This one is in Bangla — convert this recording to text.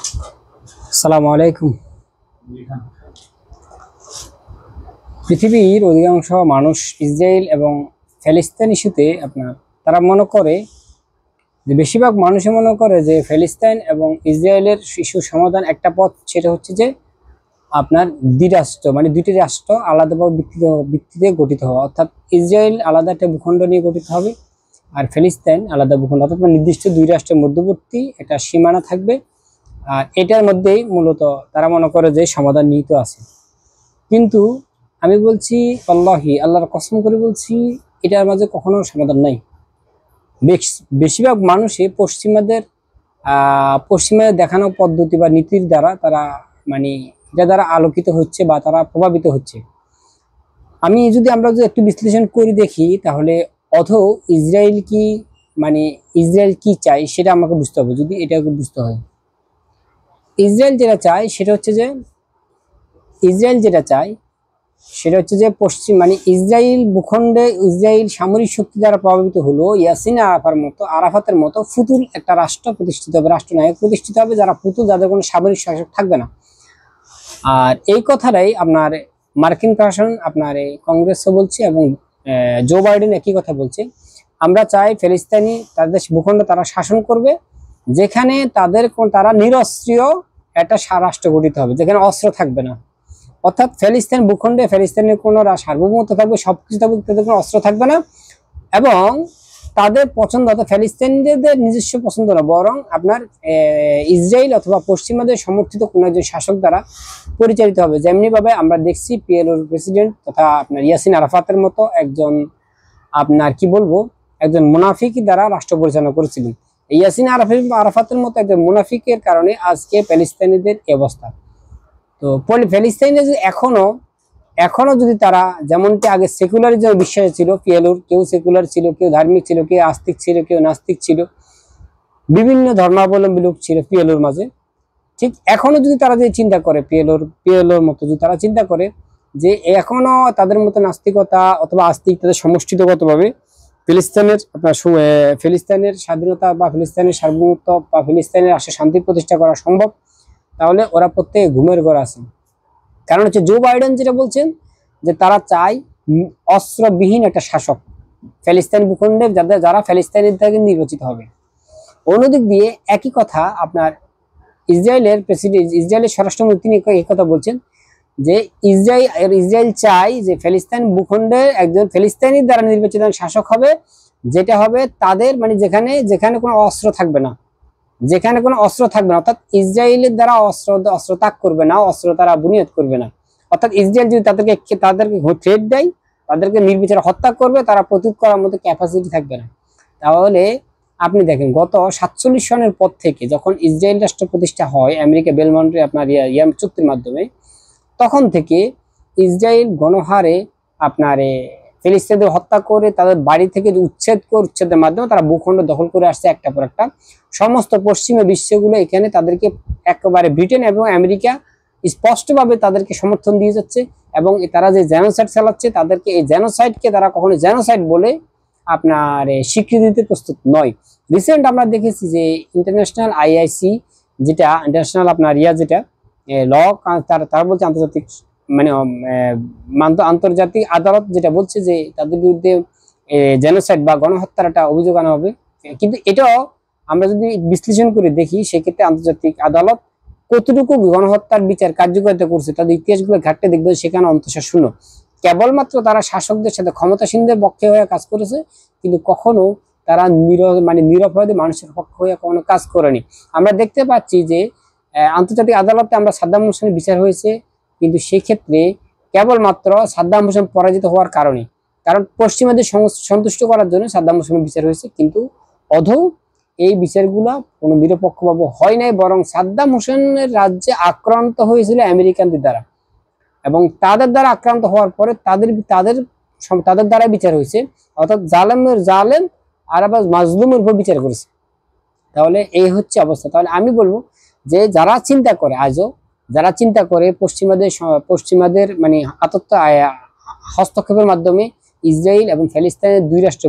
আসসালামু আলাইকুম। পৃথিবীর অধিকাংশ মানুষ ইসরায়েল এবং ফিলিস্তিন ইস্যুতে তারা মনে করে যে বেশিরভাগ মানুষই মনে করে যে ফিলিস্তিন এবং ইসরায়েলের ইস্যু সমাধান একটা পথ, সেটা হচ্ছে যে আপনার দ্বিরাষ্ট্র মানে দুইটি রাষ্ট্র আলাদাভাবে ভিত্তিতে গঠিত হওয়া, অর্থাৎ ইসরায়েল আলাদা একটা ভূখণ্ড নিয়ে গঠিত হবে আর ফিলিস্তিন আলাদা ভূখণ্ড, অর্থাৎ নির্দিষ্ট দুই রাষ্ট্রের মধ্যবর্তী একটা সীমানা থাকবে। আর এটার মধ্যেই মূলত তারা মনে করে যে সমাধান নিহিত আছে। কিন্তু আমি বলছি আল্লাহর কসম করে বলছি, এটার মাঝে কখনো সমাধান নাই। বেশিরভাগ মানুষই পশ্চিমাদের দেখানো পদ্ধতি বা নীতির দ্বারা তারা মানে এটা দ্বারা আলোকিত হচ্ছে বা তারা প্রভাবিত হচ্ছে। আমরা যদি একটু বিশ্লেষণ করে দেখি, তাহলে ইসরায়েল কি চাই সেটা আমাকে বুঝতে হবে। যদি এটাকে বুঝতে হয়, ইসরায়েল যেটা চায় সেটা হচ্ছে যে ইসরায়েল ভূখণ্ডে ইসরায়েল সামরিক শক্তি দ্বারা প্রভাবিত হলো ইয়াসিন আরাফাতের মতো ফুতুল একটা রাষ্ট্র প্রতিষ্ঠিত হবে, রাষ্ট্রনায়ক প্রতিষ্ঠিত হবে, যারা ফুতুল, যাদের কোনো সামরিক শাসক থাকবে না। আর এই কথাটাই আপনার মার্কিন প্রশাসন, কংগ্রেসও বলছে এবং জো বাইডেন একই কথা বলছে। আমরা চাই ফিলিস্তিনি তাদের ভূখণ্ড তারা শাসন করবে, যেখানে তারা নিরস্ত্রীয় একটা রাষ্ট্র গঠিত হবে, যেখানে অস্ত্র থাকবে না। অর্থাৎ ফিলিস্তিন ভূখণ্ডে ফিলিস্তিনের কোনো সার্বভৌমত্ব থাকবে, সবকিছু থাকবে, তাদের কোনো অস্ত্র থাকবে না এবং তাদের পছন্দ, অর্থাৎ ফিলিস্তিনিদের নিজস্ব পছন্দ না, বরং আপনার ইসরায়েল অথবা পশ্চিমাদের সমর্থিত কোনো একজন শাসক দ্বারা পরিচালিত হবে। যেমনি ভাবে আমরা দেখছি পিএলওর প্রেসিডেন্ট তথা আপনার ইয়াসিন আরাফাতের মতো একজন একজন মুনাফিক দ্বারা রাষ্ট্র পরিচালনা করেছিলেন। ইয়াসিন আরাফাতের মতো একজন মুনাফিকের কারণে আজকে প্যালেস্তাইনিদের এই অবস্থা। তো প্যালেস্তাইনে যদি এখনো যদি তারা যেমনটি আগে সেকুলারিজম বিশ্বাস ছিল, পিএলওর কেউ সেকুলার ছিল, কেউ ধার্মিক ছিল, কেউ আস্তিক ছিল, কেউ নাস্তিক ছিল, বিভিন্ন ধর্মাবলম্বী লোক ছিল পিএলওর মাঝে। ঠিক এখনো যদি তারা যে চিন্তা করে পিএলওর মতো যদি তারা চিন্তা করে যে এখনো তাদের মতো নাস্তিকতা অথবা আস্তিক তাদের সমষ্টিগতভাবে ফিলিস্তিনের স্বাধীনতা বা ফিলিস্তিনের সার্বভৌমত্ব বা ফিলিস্তিনের রাষ্ট্রে শান্তি প্রতিষ্ঠা করা সম্ভব, তাহলে ওরা প্রত্যেকে ঘুমের ঘর আছে। কারণ হচ্ছে জো বাইডেন যেটা বলছেন যে তারা চায় অস্ত্রবিহীন একটা শাসক ফিলিস্তিন ভূখণ্ডে, যারা ফিলিস্তিনিদের থেকে নির্বাচিত হবে। অন্যদিক দিয়ে একই কথা আপনার ইসরায়েলের স্বরাষ্ট্রমন্ত্রী তিনি এই কথা বলছেন যে ইসরায়েল চায় যে ফিলিস্তিন ভূখণ্ডে একজন ফিলিস্তিনি দ্বারা নির্বাচিত শাসক হবে, যেটা হবে তাদের যেখানে কোনো অস্ত্র থাকবে না, অর্থাৎ ইসরায়েলের দ্বারা অস্ত্র ত্যাগ করবে না, অস্ত্র তারা বুনিয়াদ করবে না। অর্থাৎ ইসরায়েল যদি তাদেরকে থ্রেট দেয়, তাদেরকে নির্বিচারে হত্যা করবে, তারা প্রতিরোধ করার মতো ক্যাপাসিটি থাকবে না। তাহলে আপনি দেখেন, গত 47 সনের পর থেকে যখন ইসরায়েল রাষ্ট্র প্রতিষ্ঠা হয় আমেরিকা বেলমন্টে ইয়াম চুক্তির মাধ্যমে, তখন থেকে ইসরায়েল গণহারে ফিলিস্তিনিদের হত্যা করে তাদের বাড়ি থেকে উচ্ছেদের মাধ্যমে তারা ভূখণ্ড দখল করে আসছে একটা পর একটা। সমস্ত পশ্চিমা বিশ্বগুলো এখানে তাদেরকে একেবারে ব্রিটেন এবং আমেরিকা স্পষ্টভাবে তাদেরকে সমর্থন দিয়ে যাচ্ছে এবং তারা যে জেনোসাইড চালাচ্ছে, তাদেরকে এই জেনোসাইডকে তারা কখনো জেনোসাইড বলে স্বীকৃতি দিতে প্রস্তুত নয়। রিসেন্ট আমরা দেখেছি যে ইন্টারন্যাশনাল আইআইসি, যেটা ইন্টারন্যাশনাল যেটা ল, তারা বলছে আন্তর্জাতিক আদালত যেটা বলছে যে তাদের বিরুদ্ধে জেনোসাইড বা গণহত্যার একটা অভিযোগ আনা হবে। কিন্তু এটাও আমরা যদি বিশ্লেষণ করে দেখি, সেক্ষেত্রে আন্তর্জাতিক আদালত কতটুকু গণহত্যার বিচার কার্যকারিতা করছে, তাদের ইতিহাসগুলো ঘাটতে দেখবে সেখানে অন্তঃসার শূন্য। কেবলমাত্র তারা শাসকদের সাথে ক্ষমতাসীনদের পক্ষে হয়ে কাজ করেছে, কিন্তু কখনো তারা নিরপরাধী মানুষের পক্ষে হয়ে কখনো কাজ করেনি। আমরা দেখতে পাচ্ছি যে আন্তর্জাতিক আদালতে আমরা সাদ্দাম হোসেনের বিচার হয়েছে, কিন্তু সেক্ষেত্রে কেবলমাত্র সাদ্দাম হোসেন পরাজিত হওয়ার কারণ পশ্চিমাদের সন্তুষ্ট করার জন্য সাদ্দাম হোসেনের বিচার হয়েছে, কিন্তু এই বিচারগুলো কোনো নিরপেক্ষভাবে হয় নাই, বরং সাদ্দাম হোসেনের রাজ্যে আক্রান্ত হয়েছিল আমেরিকানদের দ্বারা এবং তাদের দ্বারা আক্রান্ত হওয়ার পরে তাদের দ্বারা বিচার হয়েছে, অর্থাৎ জালেম আর আবার মাজলুমের উপর বিচার করেছে। তাহলে এই হচ্ছে অবস্থা। তাহলে আমি বলবো যে যারা চিন্তা করে পশ্চিমাদের হস্তক্ষেপের মাধ্যমে ইসরায়েল এবং ফিলিস্তিনের দুই রাষ্ট্র